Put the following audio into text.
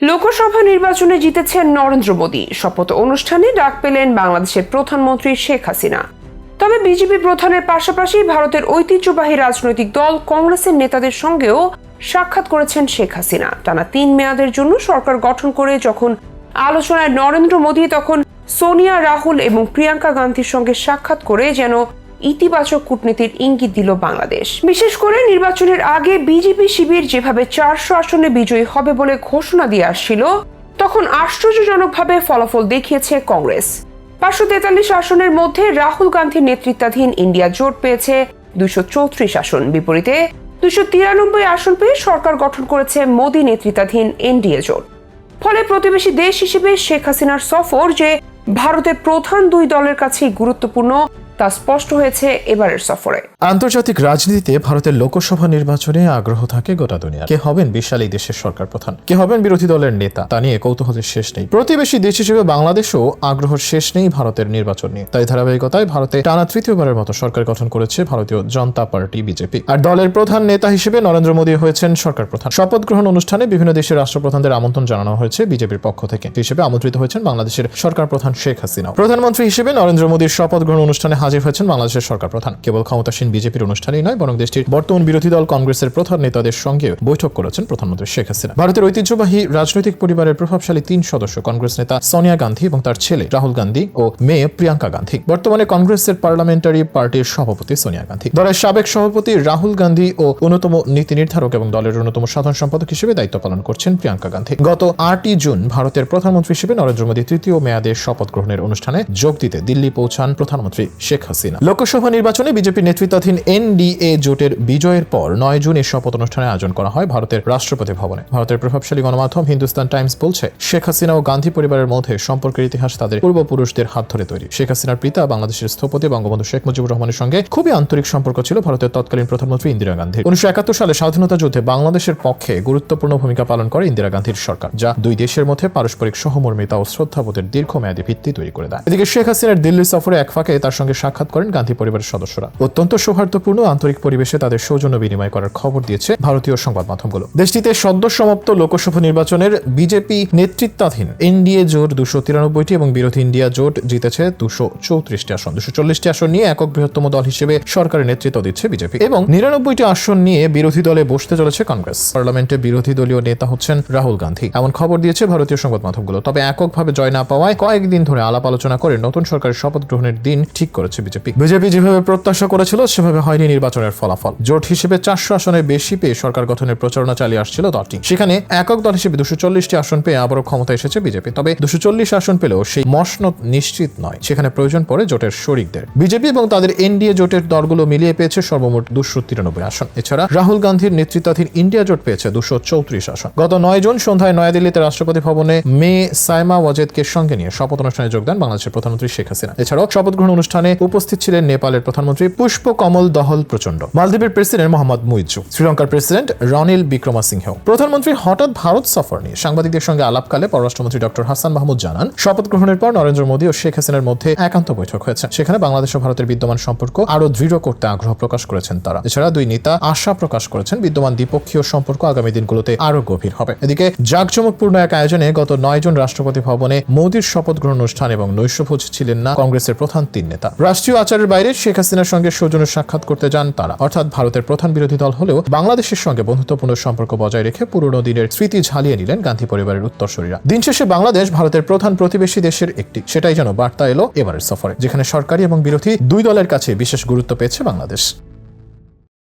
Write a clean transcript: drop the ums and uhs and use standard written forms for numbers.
লোকসভা নির্বাচনে জিতেছেন নরেন্দ্র মোদী। শপথ অনুষ্ঠানে ডাক পেলেন বাংলাদেশের প্রধানমন্ত্রী শেখ হাসিনা। তবে বিজেপি প্রধানের পাশাপাশি ভারতের ঐতিহ্যবাহী রাজনৈতিক দল কংগ্রেসের নেতাদের সঙ্গেও সাক্ষাৎ করেছেন শেখ হাসিনা। টানা 3 মেয়াদের জন্য সরকার গঠন করে যখন আলোচনায় নরেন্দ্র মোদী, তখন সোনিয়া, রাহুল এবং প্রিয়াঙ্কা গান্ধীর সঙ্গে সাক্ষাৎ করে যেন ইতিবাচক কূটনীতির ইঙ্গিত দিল বাংলাদেশ। বিশেষ করে নির্বাচনের আগে বিজেপি শিবির যেভাবে 400 আসনে বিজয়ী হবে বলে ঘোষণা দিয়ে আসছিল, তখন আশ্চর্যজনকভাবে ফলাফল দেখিয়েছে কংগ্রেস। 543 আসনের মধ্যে রাহুল গান্ধীর নেতৃত্বাধীন ইন্ডিয়া জোট পেয়েছে 234 আসন, বিপরীতে 293 আসন পেয়ে সরকার গঠন করেছে মোদী নেতৃত্বাধীন এনডিএ জোট। ফলে প্রতিবেশী দেশ হিসেবে শেখ হাসিনার সফর যে ভারতের প্রধান দুই দলের কাছেই গুরুত্বপূর্ণ তা স্পষ্ট হয়েছে এবারের সফরে। আন্তর্জাতিক রাজনীতিতে ভারতের লোকসভা নির্বাচনে আগ্রহ থাকে গোটা দুনিয়া। কে হবেন বিশাল এই দেশের সরকার প্রধান, কে হবেন বিরোধী দলের নেতা, তা নিয়ে কৌতূহলের শেষ নেই। প্রতিবেশী দেশ হিসেবে বাংলাদেশও আগ্রহের শেষ নেই ভারতের নির্বাচন নিয়ে। তাই ধারাবাহিকতায় ভারতে টানা তৃতীয়বারের মতো সরকার গঠন করেছে ভারতীয় জনতা পার্টি বিজেপি। আর দলের প্রধান নেতা হিসেবে নরেন্দ্র মোদী হয়েছেন সরকার প্রধান। শপথ গ্রহণ অনুষ্ঠানে বিভিন্ন দেশের রাষ্ট্রপ্রধানদের আমন্ত্রণ জানানো হয়েছে বিজেপির পক্ষ থেকে। হিসেবে আমন্ত্রিত হয়েছেন বাংলাদেশের সরকার প্রধান শেখ হাসিনা। প্রধানমন্ত্রী হিসেবে নরেন্দ্র মোদীর শপথ গ্রহণ অনুষ্ঠানে হাজির হয়েছেন বাংলাদেশের সরকার প্রধান। কেবল ক্ষমতাসীন বিজেপির অনুষ্ঠানেই নয়, বরং দেশটির বর্তমান বিরোধী দল কংগ্রেসের প্রধান নেতাদের সঙ্গে বৈঠক করেছেন প্রধানমন্ত্রী শেখ হাসিনা। ভারতের ঐতিহ্যবাহী রাজনৈতিক পরিবারের প্রভাবশালী 3 সদস্য কংগ্রেস নেতা সোনিয়া গান্ধী এবং তার ছেলে রাহুল গান্ধী ও মেয়ে প্রিয়াঙ্কা গান্ধী। বর্তমানে কংগ্রেসের পার্লামেন্টারি পার্টির সভাপতি সোনিয়া গান্ধী। দলের সাবেক সভাপতি রাহুল গান্ধী ও অন্যতম নীতি নির্ধারক এবং দলের অন্যতম সাধারণ সম্পাদক হিসেবে দায়িত্ব পালন করছেন প্রিয়াঙ্কা গান্ধী। গত 8 জুন ভারতের প্রধানমন্ত্রী হিসেবে নরেন্দ্র মোদী তৃতীয় মেয়াদে শপথ গ্রহণের অনুষ্ঠানে যোগ দিতে দিল্লি পৌঁছান প্রধানমন্ত্রী শেখ হাসিনা। লোকসভা নির্বাচনে বিজেপি নেতৃত্বাধীন এনডিএ জোটের বিজয়ের পর 9 জুন এই শপথ অনুষ্ঠানে আয়োজন করা হয় ভারতের রাষ্ট্রপতি ভবনে। ভারতের প্রভাবশালী গণমাধ্যম হিন্দুস্তান টাইমস বলছে, শেখ হাসিনা ও গান্ধী পরিবারের মধ্যে সম্পর্কের ইতিহাস তাদের পূর্বপুরুষদের হাত ধরে তৈরি। শেখ হাসিনার পিতা বাংলাদেশের স্থপতি বঙ্গবন্ধু শেখ মুজিবুর রহমানের সঙ্গে খুবই আন্তরিক সম্পর্ক ছিল ভারতের তৎকালীন প্রধানমন্ত্রী ইন্দিরা গান্ধীর। 1971 সালে স্বাধীনতা যুদ্ধে বাংলাদেশের পক্ষে গুরুত্বপূর্ণ ভূমিকা পালন করে ইন্দিরা গান্ধীর সরকার, যা দুই দেশের মধ্যে পারস্পরিক সহমর্মিতা ও শ্রদ্ধাবোধের দীর্ঘমেয়াদী ভিত্তি তৈরি করে দেয়। এদিকে শেখ হাসিনার দিল্লি সফরে এক ফাঁকে তার সঙ্গে সাক্ষাৎ করেন গান্ধী পরিবারের সদস্যরা। অত্যন্ত সৌহার্দ্যপূর্ণ আন্তরিক পরিবেশে তাদের সৌজন্য বিনিময় করার খবর দিয়েছে ভারতীয় সংবাদ মাধ্যমগুলো। দেশটিতে সদ্য সমাপ্ত লোকসভা নির্বাচনের বিজেপি নেতৃত্বাধীন এনডিএ জোট 293টি এবং বিরোধী ইন্ডিয়া জোট জিতেছে 234টি আসন। 240টি আসন নিয়ে একক বৃহত্তম দল হিসেবে সরকারের নেতৃত্ব দিচ্ছে বিজেপি এবং 99টি আসন নিয়ে বিরোধী দলে বসতে চলেছে কংগ্রেস। পার্লামেন্টে বিরোধী দলীয় নেতা হচ্ছেন রাহুল গান্ধী, এমন খবর দিয়েছে ভারতীয় সংবাদ মাধ্যমগুলো। তবে এককভাবে জয় না পাওয়ায় কয়েকদিন ধরে আলাপ আলোচনা করে নতুন সরকারের শপথ গ্রহণের দিন ঠিক করেছে বিজেপি। বিজেপি যেভাবে প্রত্যাশা করেছিল সেভাবে হয়নি নির্বাচনের ফলাফল। জোট হিসেবে 400 আসনের বেশি পেয়ে সরকার গঠনের প্রচারণা চালিয়ে আসছিল দলটি। সেখানে একক দল হিসেবে 240টি আসন পেয়ে আবারও ক্ষমতা এসেছে বিজেপি। তবে 240 আসন পেলেও সেই মসনদ নিশ্চিত নয়, সেখানে প্রয়োজন পড়ে জোটের শরিকদের। বিজেপি এবং তাদের এনডিএ জোটের দলগুলো মিলিয়ে পেয়েছে সর্বমোট 293 আসন। এছাড়া রাহুল গান্ধীর নেতৃত্বাধীন ইন্ডিয়া জোট পেয়েছে 234 আসন। গত 9 জুন সন্ধ্যায় নয়াদিল্লিতে রাষ্ট্রপতি ভবনে মেয়ে সাইমা ওয়াজেদকে সঙ্গে নিয়ে শপথ অনুষ্ঠানে যোগ দেন বাংলাদেশের প্রধানমন্ত্রী শেখ হাসিনা। এছাড়াও শপথ গ্রহণ অনুষ্ঠানে উপস্থিত ছিলেন নেপালের প্রধানমন্ত্রী পুষ্পকমল দহল প্রচন্ড, মালদ্বীপের প্রেসিডেন্ট মোহাম্মদ মুইজ্জু, শ্রীলঙ্কার প্রেসিডেন্ট রনিল বিক্রমাসিংহ। প্রধানমন্ত্রীর হঠাৎ ভারত সফর নিয়ে সাংবাদিকদের সঙ্গে আলাপকালে পররাষ্ট্রমন্ত্রী ডক্টর হাসান মাহমুদ জানান, শপথ গ্রহণের পর নরেন্দ্র মোদী ও শেখ হাসিনার মধ্যে একান্ত বৈঠক হয়েছে। সেখানে বাংলাদেশ ও ভারতের বিদ্যমান সম্পর্ক আরো দৃঢ় করতে আগ্রহ প্রকাশ করেছেন তারা। এছাড়া দুই নেতা আশা প্রকাশ করেছেন বিদ্যমান দ্বিপক্ষীয় সম্পর্ক আগামী দিনগুলোতে আরো গভীর হবে। এদিকে জাঁকজমকপূর্ণ এক আয়োজনে গত 9 জুন রাষ্ট্রপতি ভবনে মোদীর শপথ গ্রহণ অনুষ্ঠান এবং নৈশভোজ ছিলেন না কংগ্রেসের প্রধান 3 নেতা। রাষ্ট্রীয় আচারের বাইরে শেখ হাসিনার সঙ্গে সৌজন্য সাক্ষাৎ করতে যান তারা। অর্থাৎ ভারতের প্রধান বিরোধী দল হলেও বাংলাদেশের সঙ্গে বন্ধুত্বপূর্ণ সম্পর্ক বজায় রেখে পুরনো দিনের স্মৃতি ঝালিয়ে নিলেন গান্ধী পরিবারের উত্তরসূরিরা। দিন শেষে বাংলাদেশ ভারতের প্রধান প্রতিবেশী দেশের একটি, সেটাই যেন বার্তা এলো এবারের সফরে, যেখানে সরকারি এবং বিরোধী দুই দলের কাছে বিশেষ গুরুত্ব পেয়েছে বাংলাদেশ।